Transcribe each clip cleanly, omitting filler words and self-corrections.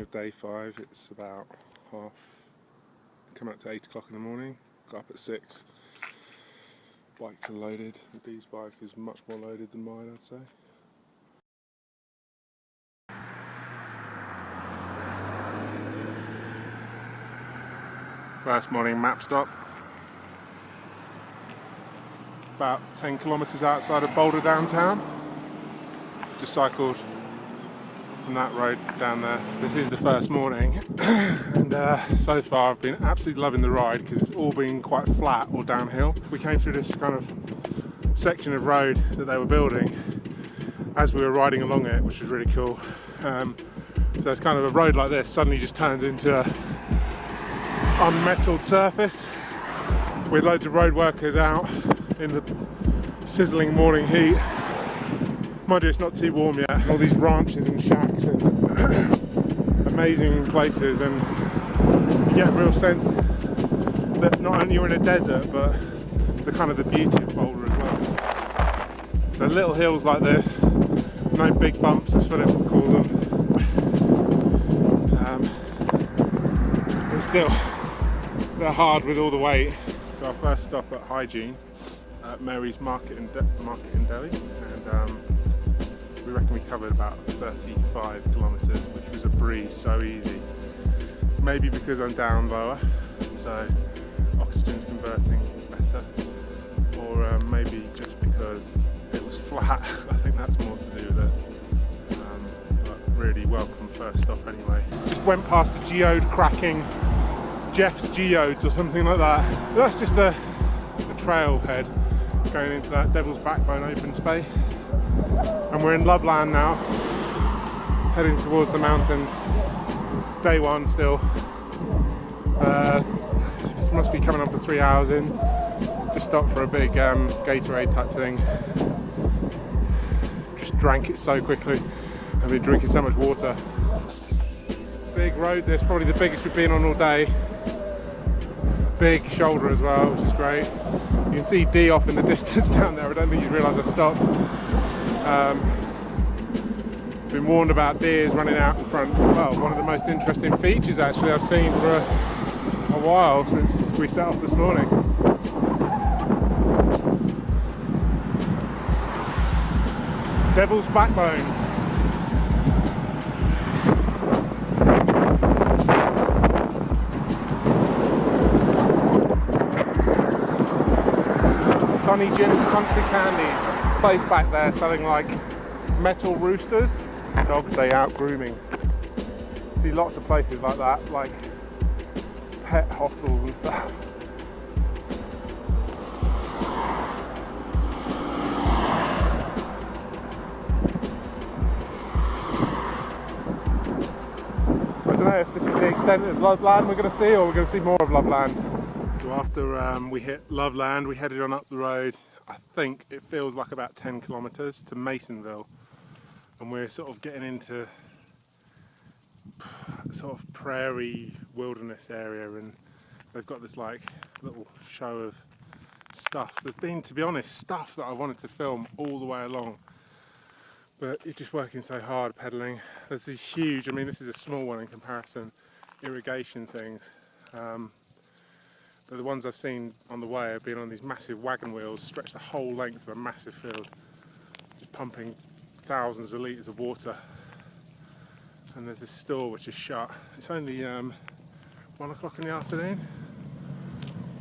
of day 5. It's about coming up to 8 o'clock in the morning. Got up at 6. Bikes are loaded. Dee's bike is much more loaded than mine, I'd say. First morning map stop. About 10 kilometres outside of Boulder downtown. Just cycled from that road down there. This is the first morning and so far I've been absolutely loving the ride because it's all been quite flat or downhill. We came through this kind of section of road that they were building as we were riding along it, which was really cool. So it's kind of a road like this suddenly just turns into a unmetalled surface with loads of road workers out in the sizzling morning heat. Mind you, it's not too warm yet. All these ranches and shacks and amazing places, and you get a real sense that not only you're in a desert, but the kind of the beauty of Boulder as well. So little hills like this, no big bumps as Philip would call them. But still, they're hard with all the weight. So our first stop at Hygiene, at Mary's Market in Delhi, and we reckon we covered about 35 kilometres, which was a breeze, so easy. Maybe because I'm down lower, so oxygen's converting better, or maybe just because it was flat. I think that's more to do with it. But really welcome first stop anyway. Just went past a geode cracking, Jeff's Geodes or something like that. That's just a trailhead going into that Devil's Backbone open space. And we're in Loveland now, heading towards the mountains. Day 1 still. Must be coming on for 3 hours in. Just stopped for a big Gatorade type thing. Just drank it so quickly. I've been drinking so much water. Big road, this probably the biggest we've been on all day. Big shoulder as well, which is great. You can see D off in the distance down there. I don't think you'd realise I stopped. Been warned about deers running out in front. Well, one of the most interesting features actually I've seen for a while since we set off this morning. Devil's Backbone. Sonny Jim's Country Candies. Place back there selling like metal roosters. Dogs they out grooming. See lots of places like that, like pet hostels and stuff. I don't know if this is the extent of Loveland we're going to see, or we're going to see more of Loveland. So after we hit Loveland, we headed on up the road. I think it feels like about 10 kilometres to Masonville, and we're sort of getting into sort of prairie wilderness area, and they've got this like little show of stuff. There's been, to be honest, stuff that I wanted to film all the way along, but you're just working so hard pedalling. There's these huge, I mean this is a small one in comparison, irrigation things. But the ones I've seen on the way have been on these massive wagon wheels stretched the whole length of a massive field, just pumping thousands of litres of water. And there's this store which is shut. It's only 1 o'clock in the afternoon.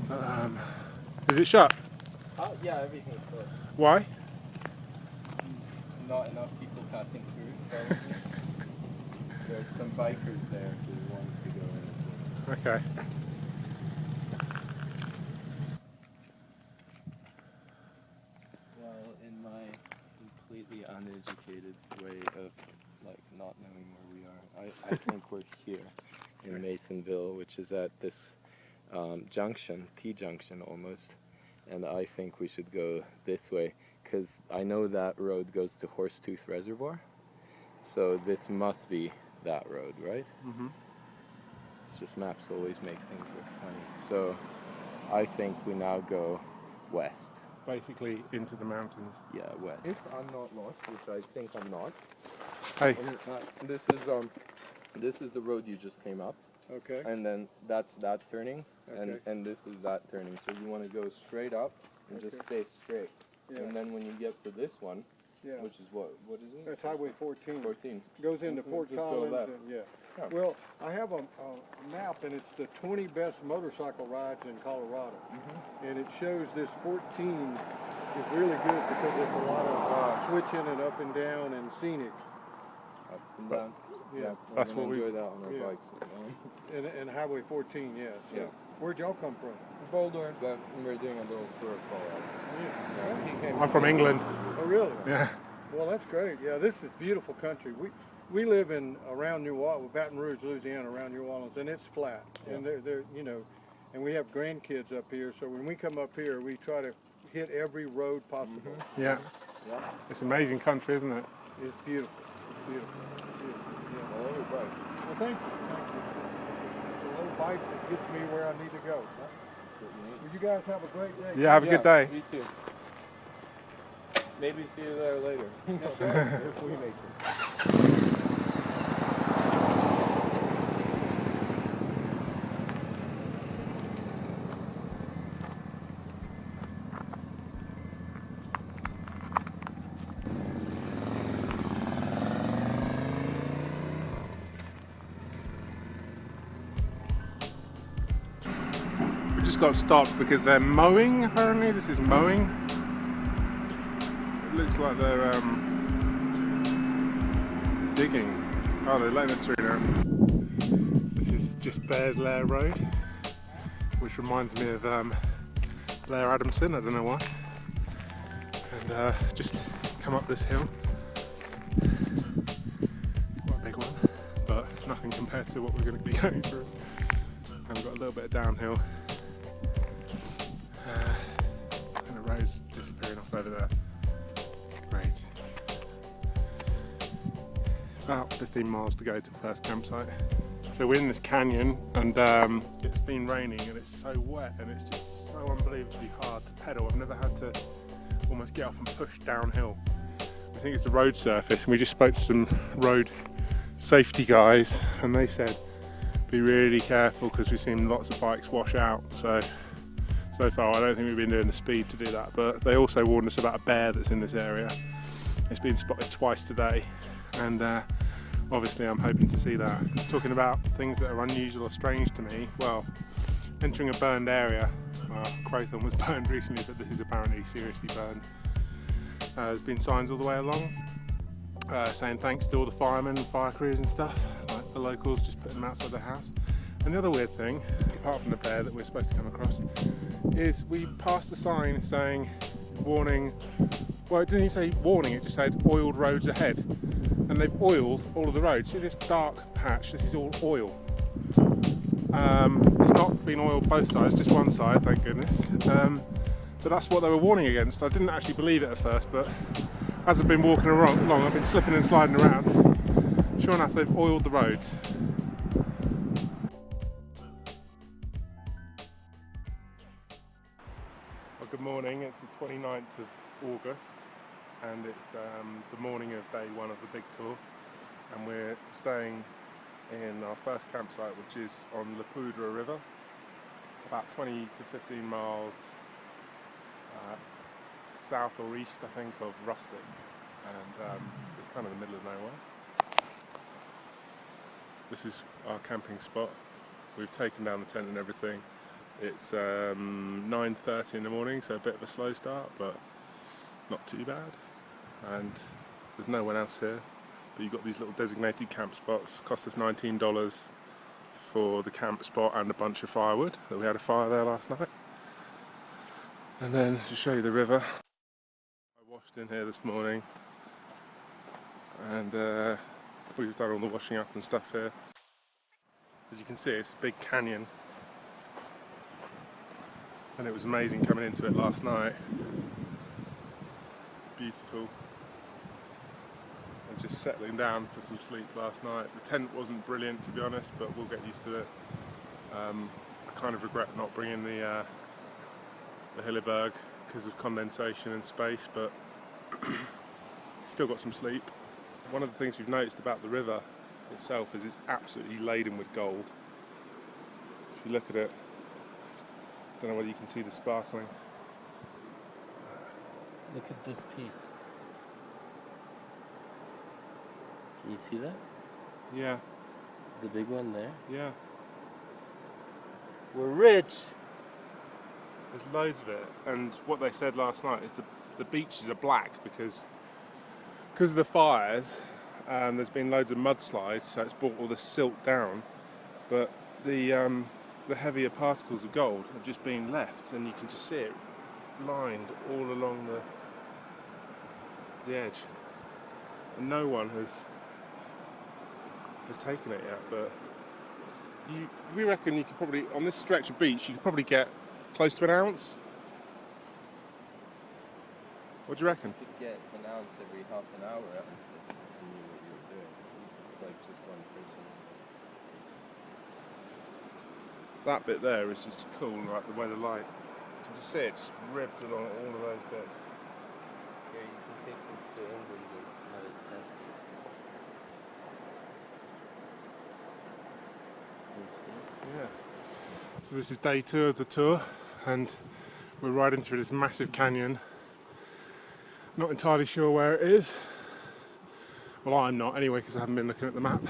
But, is it shut? Yeah, everything's closed. Why? Not enough people passing through, probably. There's some bikers there who want to go in as well. Okay. In my completely uneducated way of like not knowing where we are, I think we're here in Masonville, which is at this junction, T-junction almost, and I think we should go this way because I know that road goes to Horsetooth Reservoir, so this must be that road, right? Mm-hmm. It's just maps always make things look funny. So I think we now go west. Basically into the mountains. Yeah, west. If I'm not lost, which I think I'm not. Hey. This is This is the road you just came up, Okay. and then that's that turning, Okay. and this is that turning. So you want to go straight up and just stay straight. Yeah. And then when you get to this one, Yeah. which is what is it? That's Highway 14. 14. Goes into Just Fort go Collins. left. And, yeah. Yeah. Well, I have a map, and it's the 20 best motorcycle rides in Colorado. And it shows this 14 is really good because it's a lot of switching and up and down and scenic. Up and down. Yeah. That's we're what gonna we- enjoy that on our yeah. bikes. And Highway 14, yeah. So Yeah. where'd y'all come from? Boulder, but we're doing a little tour of Colorado. Yeah. He came I'm from England. Oh, really? Yeah. Well, that's great. Yeah, this is beautiful country. We live in around New Orleans, Baton Rouge, Louisiana, around New Orleans, and it's flat. And they're and we have grandkids up here, so when we come up here, we try to hit every road possible. Yeah. Yeah. It's amazing country, isn't it? It's beautiful. It's beautiful. It's beautiful. Yeah. All over bike. Well, thank you. Thank you. It's a little bike that gets me where I need to go. That's what you need. Well, you guys have a great day. Yeah, have a good day. You too. Maybe see you there later. Yes, sir. If we make it. We just got stopped because they're mowing, apparently. This is mowing. It looks like they're digging. Oh, they're letting us through now. This is just Bears Lair Road, which reminds me of Blair Adamson, I don't know why. And just come up this hill. Quite a big one, but nothing compared to what we're going to be going through. And we've got a little bit of downhill. And the road's disappearing off over there. Great. About 15 miles to go to the first campsite. So we're in this canyon, and it's been raining and it's so wet and it's just so unbelievably hard to pedal. I've never had to almost get off and push downhill. I think it's the road surface, and we just spoke to some road safety guys and they said be really careful because we've seen lots of bikes wash out. So far I don't think we've been doing the speed to do that, but they also warned us about a bear that's in this area. It's been spotted twice today, and obviously I'm hoping to see that. Talking about things that are unusual or strange to me, well, entering a burned area, Crowthorne was burned recently, but this is apparently seriously burned. There's been signs all the way along saying thanks to all the firemen and fire crews and stuff, like the locals just putting them outside their house. And the other weird thing, apart from the bear that we're supposed to come across, is we passed a sign saying warning. Well, it didn't even say warning, it just said oiled roads ahead. And they've oiled all of the roads. See this dark patch, this is all oil. It's not been oiled both sides, just one side, thank goodness. But that's what they were warning against. I didn't actually believe it at first, but as I've been walking along, I've been slipping and sliding around. Sure enough, they've oiled the roads. Well, good morning, it's the 29th of August, and it's the morning of day one of the big tour, and we're staying in our first campsite, which is on the Poudre River, about 20 to 15 miles south or east, I think, of Rustic, and it's kind of the middle of nowhere. This is our camping spot. We've taken down the tent and everything. It's 9:30 in the morning, so a bit of a slow start, but not too bad. And there's no one else here, but you've got these little designated camp spots. Cost us $19 for the camp spot and a bunch of firewood. That we had a fire there last night. And then to show you the river, I washed in here this morning, and we've done all the washing up and stuff here. As you can see, it's a big canyon, and it was amazing coming into it last night. Beautiful. And just settling down for some sleep last night. The tent wasn't brilliant, to be honest, but we'll get used to it. I kind of regret not bringing the Hilleberg because of condensation and space, but still got some sleep. One of the things we've noticed about the river itself is it's absolutely laden with gold. If you look at it, don't know whether you can see the sparkling. Look at this piece. Can you see that? Yeah, The big one there? yeah. We're rich! There's loads of it, and what they said last night is the beaches are black because of the fires. There's been loads of mudslides, so it's brought all the silt down. But the heavier particles of gold have just been left, and you can just see it lined all along the edge. And no one has taken it yet. But we reckon you could probably, on this stretch of beach, you could probably get close to an ounce. What do you reckon? You could get an ounce every half an hour out of this if you knew what you were doing. Like just one person. That bit there is just cool, like the way the light. You can just see it just ribbed along all of those bits. Here, you can take this to England and have it tested. You see? Yeah. So this is day 2 of the tour, and we're riding through this massive canyon. Not entirely sure where it is. Well, I'm not anyway, because I haven't been looking at the map.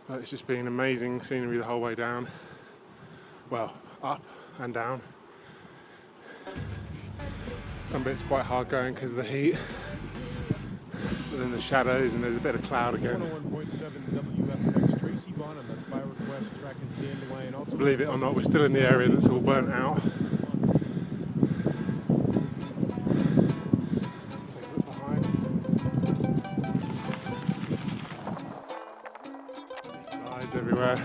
But it's just been amazing scenery the whole way down. Well, up and down. Some bits quite hard going because of the heat. But then the shadows, and there's a bit of cloud again. 101.7 WFX Tracy Bonham, that's by request, tracking Dandelion. Also, Believe it or not, we're still in the area that's all burnt out. Take a look behind. Slides everywhere.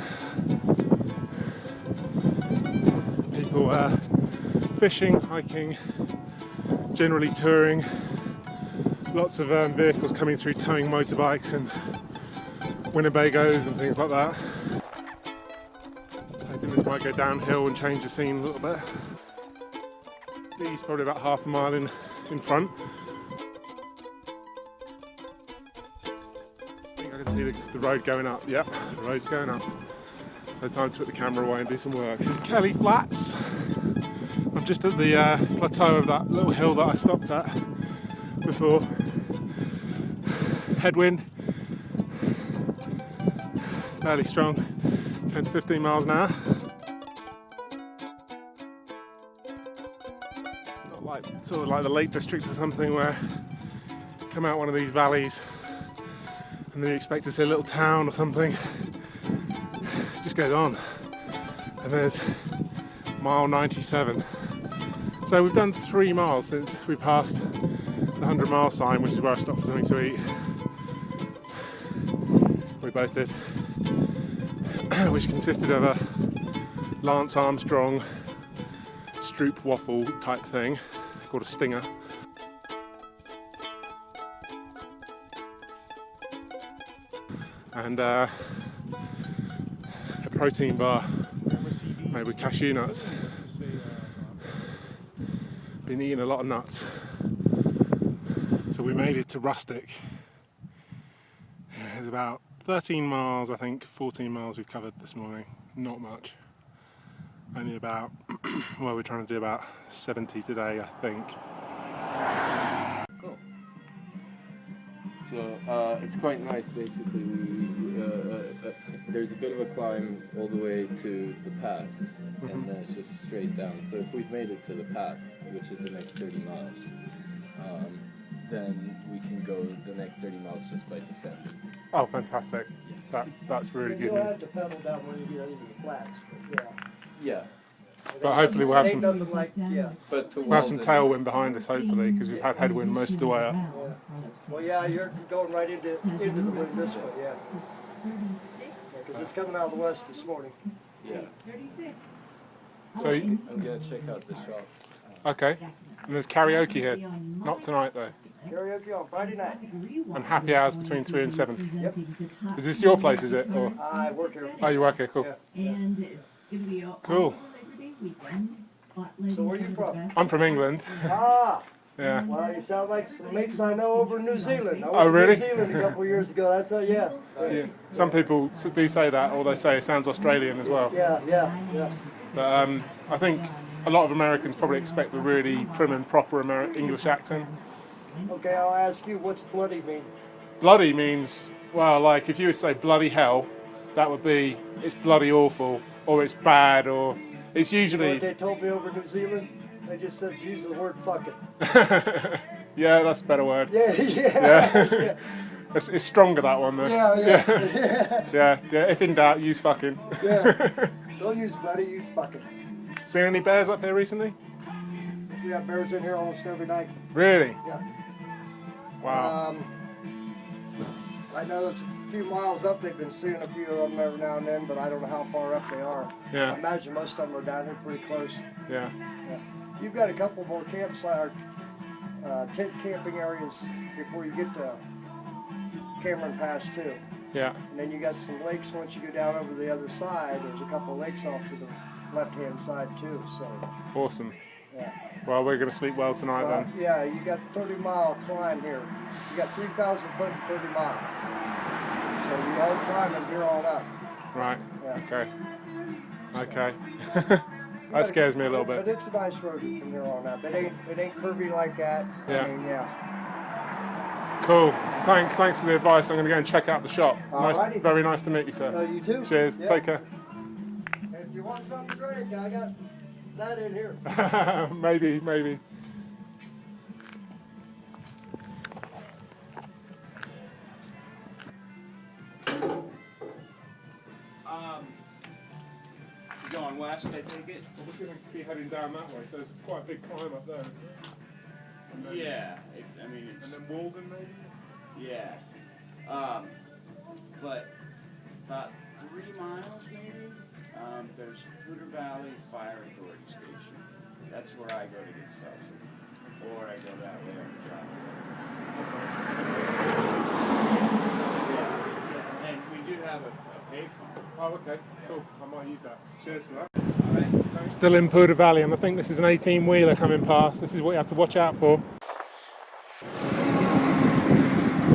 People fishing, hiking, generally touring. Lots of vehicles coming through towing motorbikes and Winnebagos and things like that. I think this might go downhill and change the scene a little bit. He's probably about half a mile in front. I think I can see the road going up. Yep, the road's going up. So time to put the camera away and do some work. Here's Kelly Flats. I'm just at the plateau of that little hill that I stopped at before. Headwind, fairly strong, 10 to 15 miles an hour. Not like, sort of like the Lake District or something where you come out one of these valleys and then you expect to see a little town or something. It just goes on. And there's mile 97. So we've done 3 miles since we passed the 100-mile sign, which is where I stopped for something to eat. We both did, which consisted of a Lance Armstrong stroop waffle type thing called a stinger, and a protein bar made with cashew nuts. Been eating a lot of nuts. So we made it to Rustic. It's about 13 miles, I think, 14 miles we've covered this morning. Not much. Only about, well, we're trying to do about 70 today, I think. Cool. So it's quite nice, basically. There's a bit of a climb all the way to the pass, and then it's just straight down. So if we've made it to the pass, which is the next 30 miles, then we can go the next 30 miles just by descent. Oh, fantastic. That's really good You'll news. have to pedal down when you get into the flats, but Yeah. But hopefully we'll have ain't some, nothing like, yeah. But to we'll have some Walden- tailwind behind us, hopefully, because we've had headwind most of the way up. Yeah. Well, yeah, you're going right into the wind this way, yeah. Because it's coming out of the west this morning. Yeah. So, I'm gonna check out the shop. okay. And there's karaoke here. Not tonight, though. Karaoke on Friday night. And happy hours between 3 and 7. Yep. Is this your place, is it? Or? I work here. Oh, you work here, cool. Yeah. Cool. So where are you from? I'm from England. Ah, Yeah. Well, you sound like some mates I know over in New Zealand. I went Oh, to really? New Zealand a couple of years ago. That's yeah. Yeah. Some people do say that, or they say it sounds Australian as well. Yeah. But I think a lot of Americans probably expect the really prim and proper English accent. Okay, I'll ask you, what's bloody mean? Bloody means, well, like if you would say bloody hell, that would be it's bloody awful, or it's bad, or it's You know usually. what they told me over in New Zealand? They just said, use the word fucking. Yeah, that's a better word. Yeah. It's stronger, that one though. Yeah. Yeah. If in doubt, use fucking. Yeah. Don't use bloody, use fucking. Seen any bears up here recently? We have bears in here almost every night. Really? Yeah. Wow. I know it's a few miles up, they've been seeing a few of them every now and then, but I don't know how far up they are. Yeah. I imagine most of them are down here pretty close. Yeah. You've got a couple more campsite, tent camping areas before you get to Cameron Pass too. Yeah. And then you got some lakes once you go down over the other side. There's a couple of lakes off to the left-hand side too. So. Awesome. Yeah. Well, we're going to sleep well tonight then. Yeah, you got 30-mile climb here. You got 3,000 foot and 30 miles. So you all climbing here on up. Right. Yeah. Okay. That scares me a little bit. But it's a nice road from here on up. It ain't curvy like that. Yeah. I mean, Cool. Thanks for the advice. I'm going to go and check out the shop. Alrighty. Very nice to meet you, sir. You too. Cheers. Yeah. Take care. If you want something to drink, I got that in here. Maybe. You're going west, I take it? Well, we're going to be heading down that way, so there's quite a big climb up there, isn't there? And then, Yeah, I mean it's. And then Walden, maybe? Yeah. But about 3 miles maybe, there's Poudre Valley Fire Authority Station. That's where I go to get seltzer. Or I go that way on the travel. Yeah. And we do have a payphone. Oh, okay. Cool. I might use that. Cheers for that. All right. Still in Poudre Valley, and I think this is an 18-wheeler coming past. This is what you have to watch out for.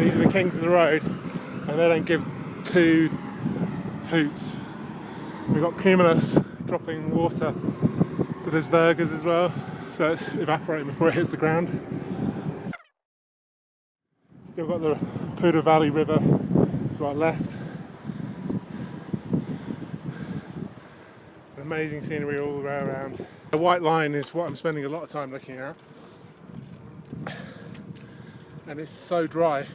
These are the kings of the road, and they don't give two hoots. We've got Cumulus dropping water, but there's Vergas as well, so it's evaporating before it hits the ground. Still got the Poudre Valley River to our left. Amazing scenery all the way around. The white line is what I'm spending a lot of time looking at, and it's so dry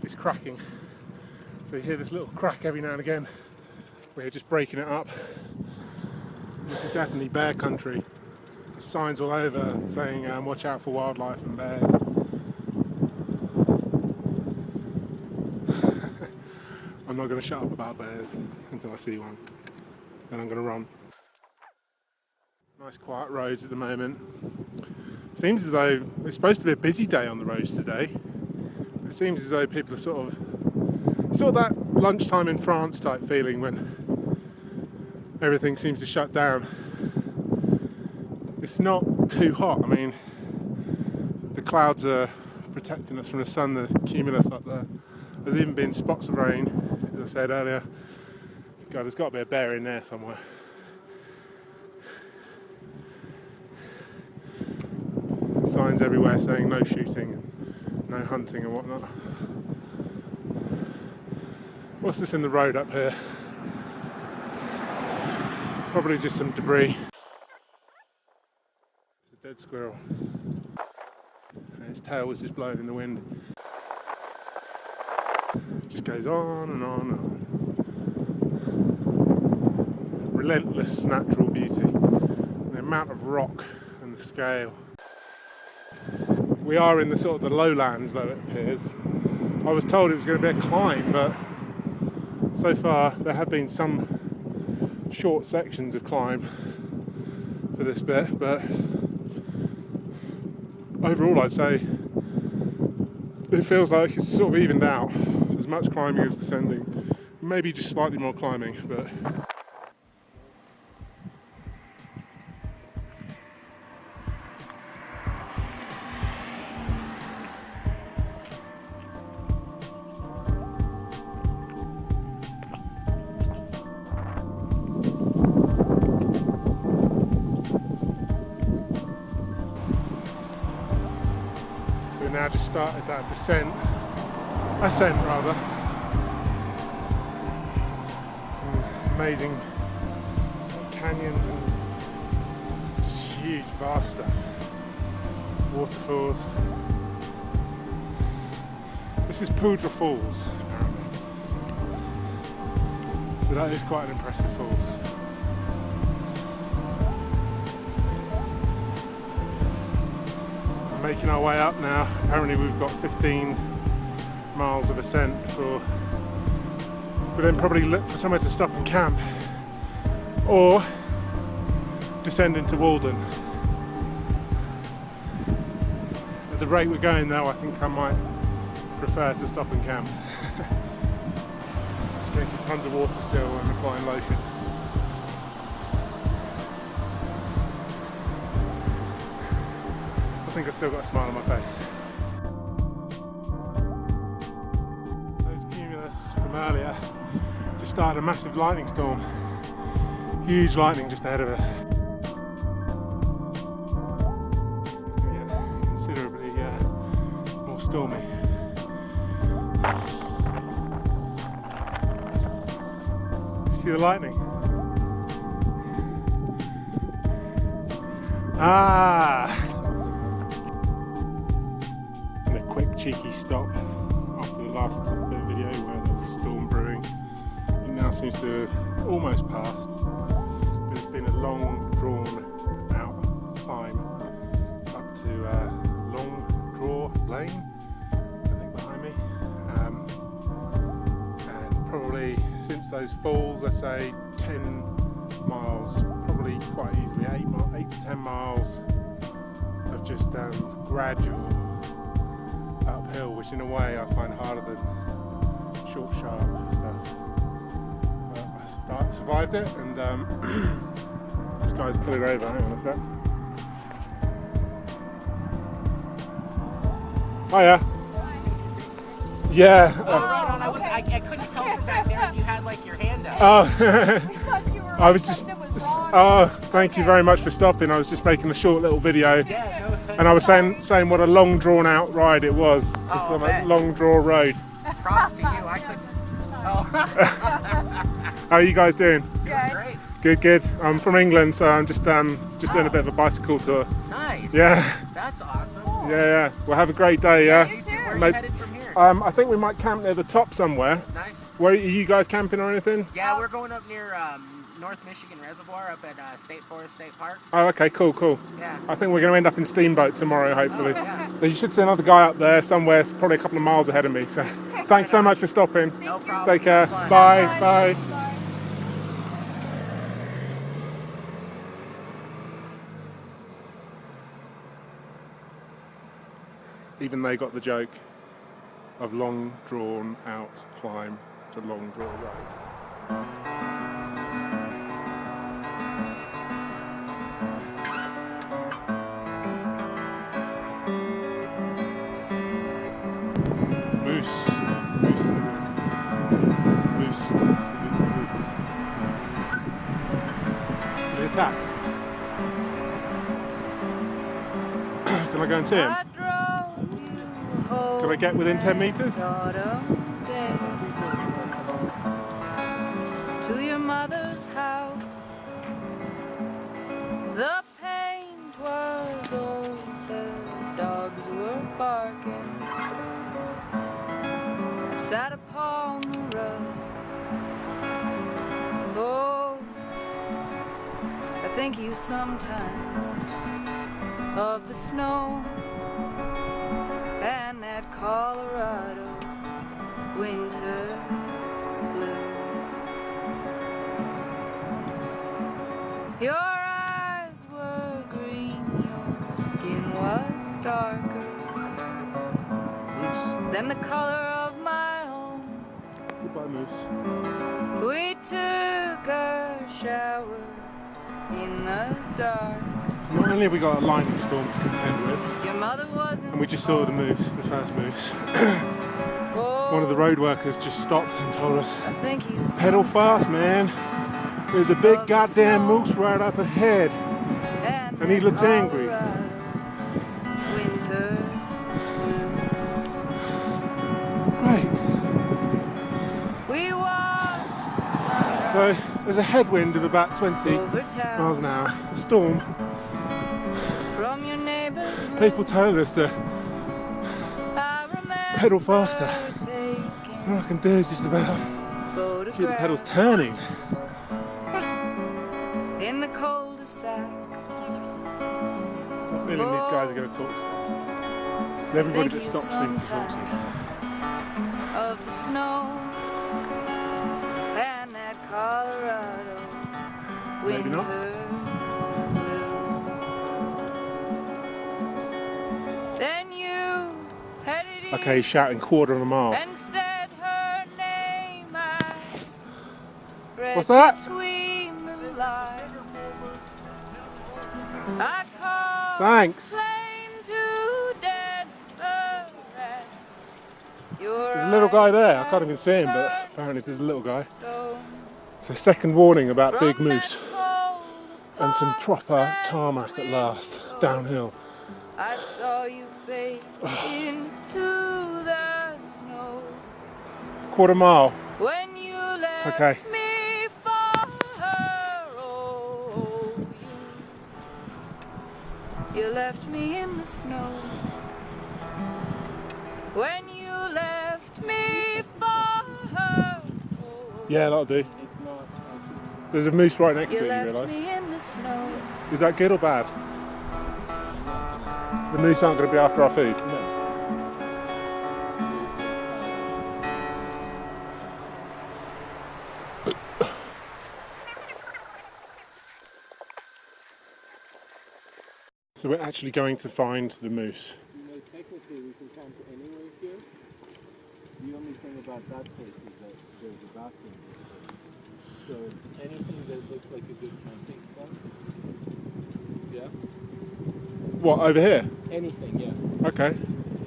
it's cracking, so you hear this little crack every now and again where you're just breaking it up. This is definitely bear country. There's signs all over saying watch out for wildlife and bears. I'm not going to shut up about bears until I see one. Then I'm going to run. Nice quiet roads at the moment. Seems as though it's supposed to be a busy day on the roads today. It seems as though people are sort of that lunchtime in France type feeling when everything seems to shut down. It's not too hot. I mean, the clouds are protecting us from the sun, the cumulus up there. There's even been spots of rain, as I said earlier. God, there's got to be a bear in there somewhere. Signs everywhere saying no shooting, no hunting and whatnot. What's this in the road up here? Probably just some debris. It's a dead squirrel. And its tail was just blowing in the wind. It just goes on and on and on. Relentless natural beauty. And the amount of rock and the scale. We are in the sort of the lowlands though, it appears. I was told it was going to be a climb, but so far there have been some short sections of climb for this bit, but overall I'd say it feels like it's sort of evened out. As much climbing as descending. Maybe just slightly more climbing, but So we now just started that ascent rather. Some amazing canyons and just huge, vast stuff. Waterfalls. This is Poudre Falls, apparently. So that is quite an impressive fall. We're making our way up now. Apparently we've got 15 miles of ascent before we then probably look for somewhere to stop and camp or descend into Walden. At the rate we're going though, I think I might prefer to stop and camp. Just drinking tons of water still and applying lotion. I think I've still got a smile on my face. Those cumulus from earlier just started a massive lightning storm. Huge lightning just ahead of us. It's going to get considerably more stormy. See the lightning? Ah! And a quick cheeky stop after the last bit of video where there was a storm brewing. It now seems to have almost passed, but it's been a long drawn out climb up to Long Draw Lane, I think behind me. And probably since those falls, I'd say 10 miles, probably quite easily 8 to 10 miles of just gradual uphill, which in a way I find harder than short, sharp stuff. But I survived it, and this guy's pulling over. Hang on a sec. Hiya. Yeah. Right on. I couldn't tell from back there if you had like your hand up. Oh. Because you were I was just. Oh, thank you very much for stopping. I was just making a short little video, Yeah, no, and I was saying what a long drawn out ride it was. It's Oh, on I a bet. long draw road. props to you. I couldn't. Oh, How are you guys doing? great. Good. I'm from England, so I'm just doing a bit of a bicycle tour. Nice. Yeah. That's awesome. Yeah. Well, have a great day. Yeah. You too. Where are you Maybe- headed from here? I think we might camp near the top somewhere. Nice. Where are you guys camping or anything? Yeah, we're going up near North Michigan Reservoir up at State Forest State Park. Oh, okay. Cool. Yeah. I think we're going to end up in Steamboat tomorrow, hopefully. Oh, yeah. You should see another guy up there somewhere, probably a couple of miles ahead of me. So, thanks so much for stopping. No problem. Take care. Fun. Bye. Even they got the joke of long drawn out climb to long draw road. Moose in the woods. Moose in the woods. They attack. Can I go and see him? Can I get within 10 meters? To your mother's house, the paint was old, the dogs were barking. I sat upon the rug. Oh, I think you sometimes of the snow and that Colorado winter blue. Your eyes were green, your skin was darker than the color of my own. Goodbye, Moose. We took a shower in the dark. So not only have we got a lightning storm to contend with, Your mother wasn't and we just saw the moose, the first moose. Oh, One of the road workers just stopped and told us, I think you pedal fast, man. There's a big goddamn moose right up ahead. And he looks angry. Winter blue. So there's a headwind of about 20 miles an hour. A storm. From your neighbor's People telling us to pedal faster. All I can do is just about keep the pedals turning. in the cul-de-sac. I'm feeling these guys are going to talk to us. Everybody that stops seems to talk to us. Of the snow and that Colorado Maybe not. winter blue. Then you headed Okay, he's shouting quarter of a mile. and said her name. I read What's that? between the lines. I called Thanks. plane to Denver and your There's a little guy there. I can't even see him, but apparently there's a little guy. So second warning about big moose and some proper tarmac at last, downhill. I saw you fade into the snow Quarter mile. when you left Okay. me for her. Oh, you left me in the snow when you left me for her. Oh, Yeah, that'll do. It's not actually. There's a moose right next to you it, you left realise? me in the snow. Is that good or bad? The moose aren't going to be after our food. No. So we're actually going to find the moose. You know, technically we can camp anywhere here. The only thing about that place is that there's a bathroom. So anything that looks like a good camping spot. Yeah? What, over here? Anything, yeah. Okay.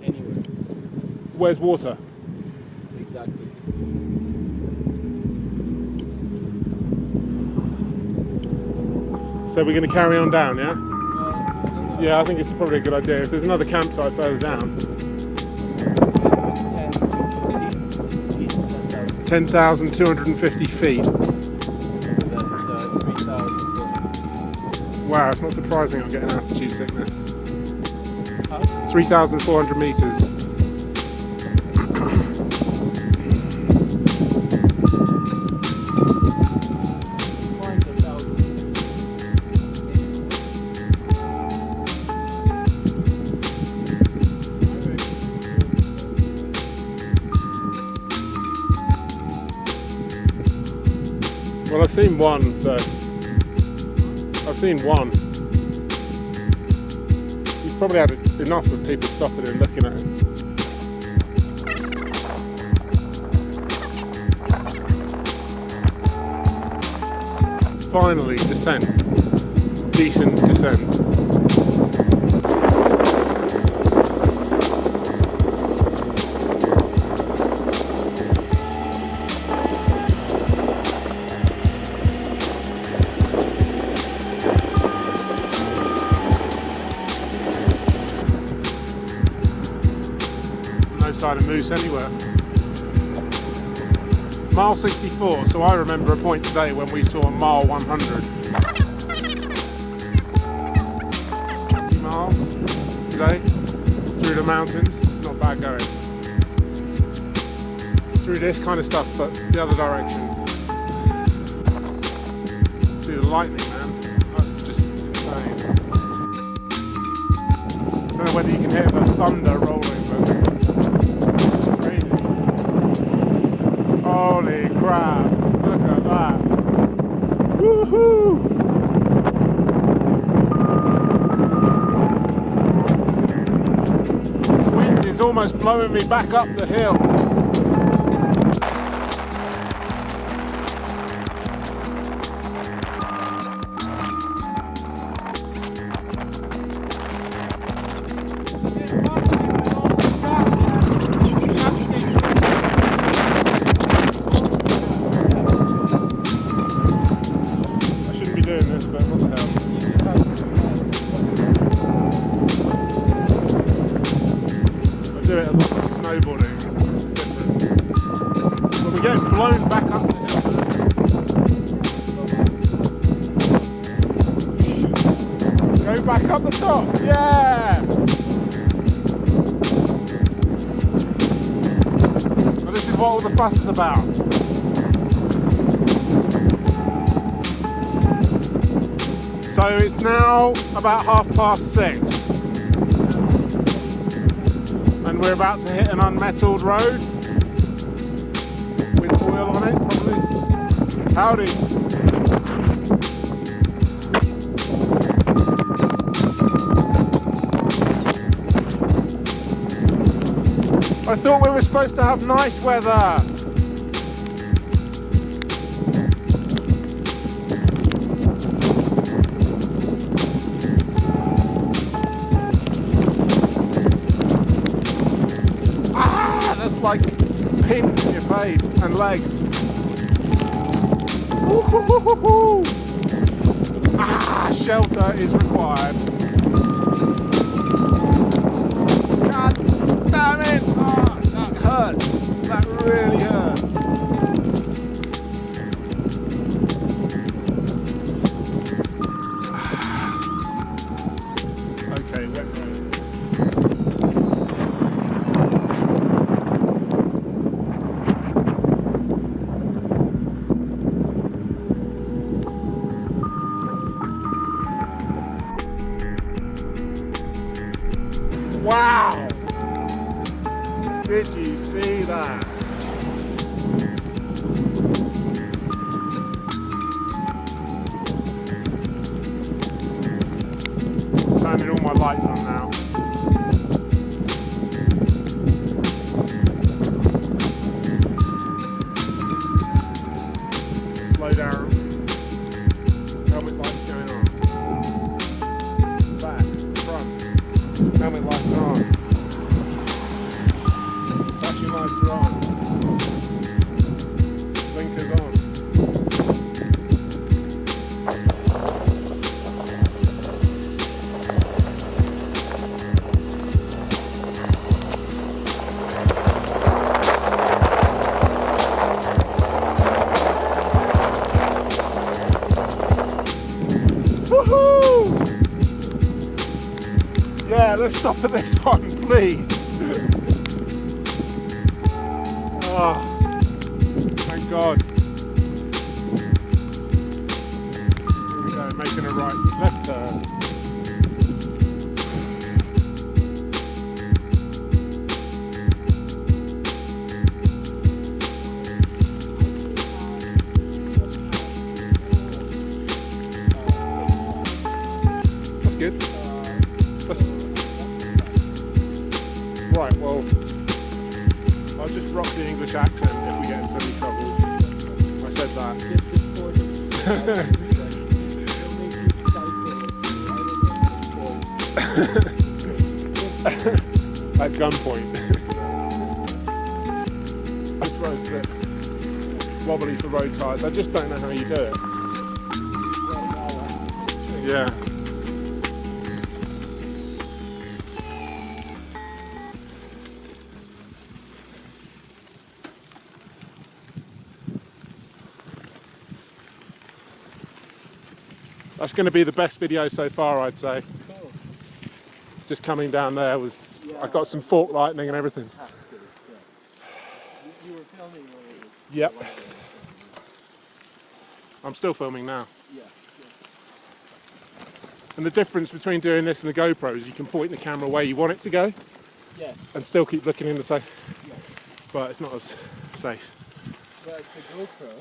Anywhere. Where's water? Exactly. So we're going to carry on down, yeah? Yeah, I think it's probably a good idea. If there's another campsite further down. This was 10 to 15 feet. 10,250 feet. So that's 3,400. Wow, it's not surprising I'm getting altitude sickness. Huh? 3,400 metres. Climbed 1,000. Well, I've seen one, so... I've seen one. He's probably had enough of people stopping and looking at him. Finally, descent. Decent descent. No sign of moose anywhere. Mile 64, so I remember a point today when we saw mile 100. 20 miles today through the mountains, not bad going. Through this kind of stuff, but the other direction. See the lightning, man, that's just insane. I don't know whether you can hear the thunder rolling, but it's crazy. Holy crap, look at that. Woohoo! The wind is almost blowing me back up the hill. I shouldn't be doing this, but what the hell. I do it a lot with snowboarding. This is different. But we're getting blown back up the hill. up the top, yeah! Well, this is what all the fuss is about. So it's now about 6:30 and we're about to hit an unmetalled road with oil on it, probably. Howdy. I thought we were supposed to have nice weather. Like pins in your face and legs. Woo-hoo-hoo-hoo-hoo. Ah, shelter is required. God damn it! Oh, that hurts. That really hurts. Okay, wet road. Wow! Did you see that? Turning all my lights on now. Slow down. Helmet lights going on. Back, front. Helmet lights are on. Flashing lights are on. Blinkers on. Woohoo! Yeah, let's stop at this one, please. Oh, thank God. Here we go, making a left turn. That's good. Right, well, I'll just rock the English accent if we get into any trouble. I said that. At gunpoint. This road's a bit wobbly for road tyres. I just don't know how you do it. Yeah. That's going to be the best video so far, I'd say. Cool. Just coming down there was, I got some fork lightning and everything. That's good. Yeah. You were filming when it was. Yep. I'm still filming now. Yeah. And the difference between doing this and the GoPro is you can point the camera where you want it to go. Yes. And still keep looking in the same. Yeah. But it's not as safe. But the GoPro.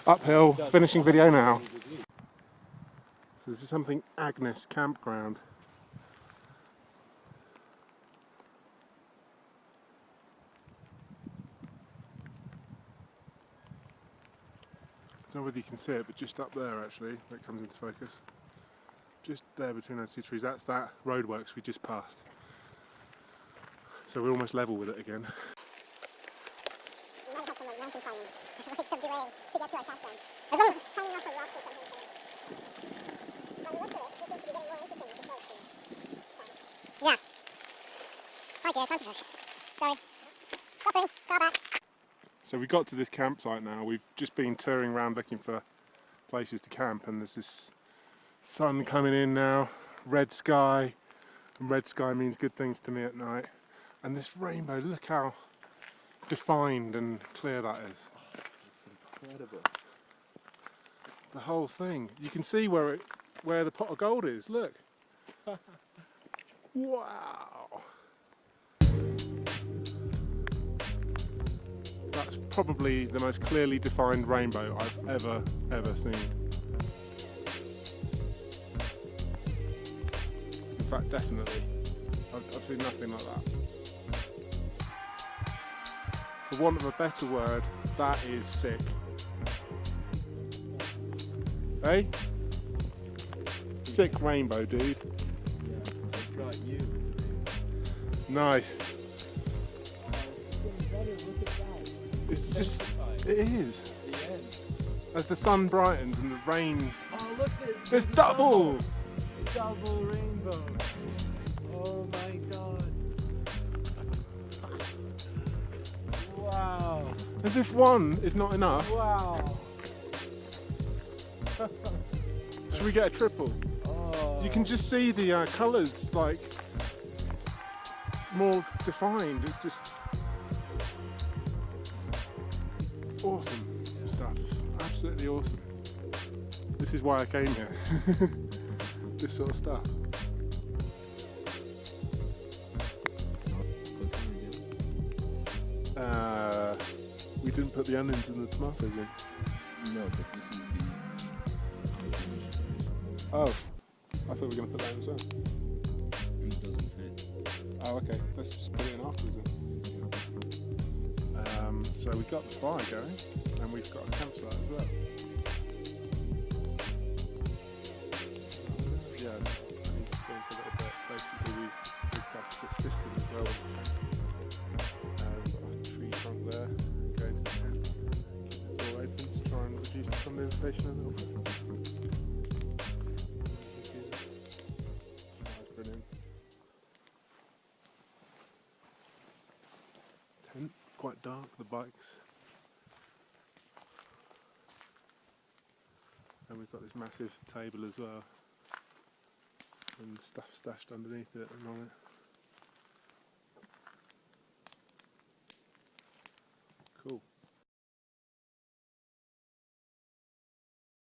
Uphill, finishing video now. So this is something Agnes Campground. I don't know whether you can see it, but just up there actually, that comes into focus. Just there between those two trees, that's that roadworks we just passed. So we're almost level with it again. We might have some mountain climbing, some derailing to get to our campground. As long as climbing off the rocks or something. Yeah. Hi dear, time to push. Sorry. Stopping, car back. So we got to this campsite now. We've just been touring around looking for places to camp, and there's this sun coming in now, red sky, and red sky means good things to me at night. And this rainbow, look how defined and clear that is. It's incredible. The whole thing. You can see where the pot of gold is, look. Wow. That's probably the most clearly defined rainbow I've ever seen. In fact, definitely. I've seen nothing like that. For want of a better word, that is sick. Hey? Sick rainbow, dude. Yeah, I've got you. Nice. It's getting better, look at that. It's just, Intensified. it is. The end. As the sun brightens and the rain, Oh, look at there's double! Double rainbow. Oh my god. Wow. As if one is not enough. Wow. Should we get a triple? Oh. You can just see the colours like more defined. It's just awesome stuff. Absolutely awesome. This is why I came here. This sort of stuff. We didn't put the onions and the tomatoes in. No, but this is the unfinished. Oh, I thought we were going to put that in as well. It doesn't fit. Oh, okay. Let's just put it in afterwards then. So we've got the fire going, and we've got a campsite as well. Yeah, I need to go in for a little bit. Basically, we've got this system as well with the tent. We've got a tree trunk there, go into the tent, keep the door open to try and reduce the condensation a little bit. Brilliant. Tent, quite dark, the bikes. And we've got this massive table as well, and stuff stashed underneath it and on it.